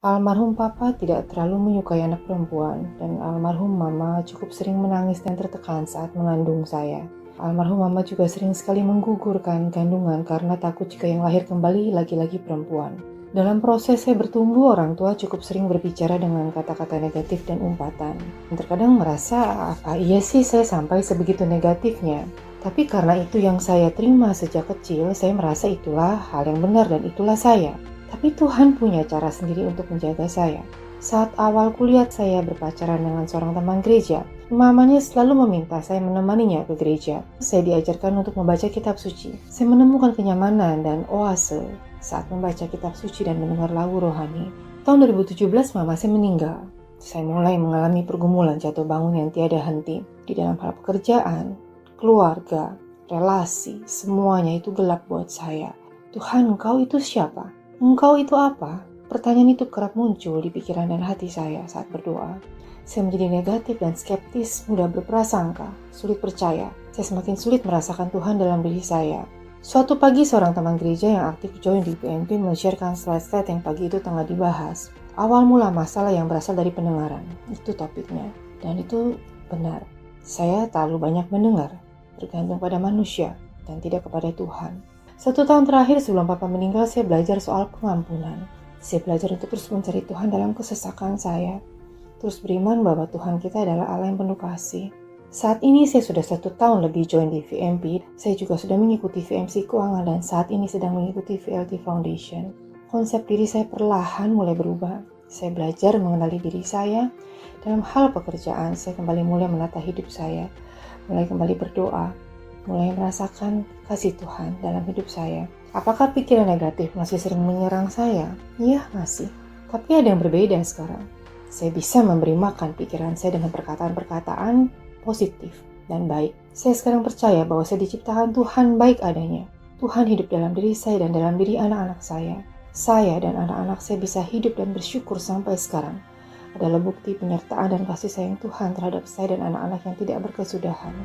Almarhum papa tidak terlalu menyukai anak perempuan, dan almarhum mama cukup sering menangis dan tertekan saat mengandung saya. Almarhum mama juga sering sekali menggugurkan kandungan karena takut jika yang lahir kembali laki-laki perempuan. Dalam proses saya bertumbuh, orang tua cukup sering berbicara dengan kata-kata negatif dan umpatan. Terkadang merasa, apa iya sih saya sampai sebegitu negatifnya? Tapi karena itu yang saya terima sejak kecil, saya merasa itulah hal yang benar dan itulah saya. Tapi Tuhan punya cara sendiri untuk menjaga saya. Saat awal kuliah saya berpacaran dengan seorang teman gereja. Mamanya selalu meminta saya menemaninya ke gereja. Saya diajarkan untuk membaca kitab suci. Saya menemukan kenyamanan dan oase saat membaca kitab suci dan mendengar lagu rohani. Tahun 2017 mama saya meninggal. Saya mulai mengalami pergumulan jatuh bangun yang tiada henti. Di dalam hal pekerjaan, keluarga, relasi, semuanya itu gelap buat saya. Tuhan, Engkau itu siapa? Engkau itu apa? Pertanyaan itu kerap muncul di pikiran dan hati saya saat berdoa. Saya menjadi negatif dan skeptis, mudah berprasangka, sulit percaya. Saya semakin sulit merasakan Tuhan dalam diri saya. Suatu pagi seorang teman gereja yang aktif join di PNP men-sharekan slide-slide yang pagi itu tengah dibahas. Awal mula masalah yang berasal dari pendengaran, itu topiknya. Dan itu benar. Saya terlalu banyak mendengar, bergantung pada manusia dan tidak kepada Tuhan. 1 tahun terakhir sebelum papa meninggal, saya belajar soal pengampunan. Saya belajar untuk terus mencari Tuhan dalam kesesakan saya. Terus beriman bahwa Tuhan kita adalah Allah yang penuh kasih. Saat ini saya sudah 1 tahun lebih join di VMP. Saya juga sudah mengikuti VMC Keuangan dan saat ini sedang mengikuti VLT Foundation. Konsep diri saya perlahan mulai berubah. Saya belajar mengenali diri saya. Dalam hal pekerjaan, saya kembali mulai menata hidup saya. Mulai kembali berdoa. Mulai merasakan kasih Tuhan dalam hidup saya. Apakah pikiran negatif masih sering menyerang saya? Iya, masih. Tapi ada yang berbeda sekarang. Saya bisa memberi makan pikiran saya dengan perkataan-perkataan positif dan baik. Saya sekarang percaya bahwa saya diciptakan Tuhan baik adanya. Tuhan hidup dalam diri saya dan dalam diri anak-anak saya. Saya dan anak-anak saya bisa hidup dan bersyukur sampai sekarang. Adalah bukti penyertaan dan kasih sayang Tuhan terhadap saya dan anak-anak yang tidak berkesudahan.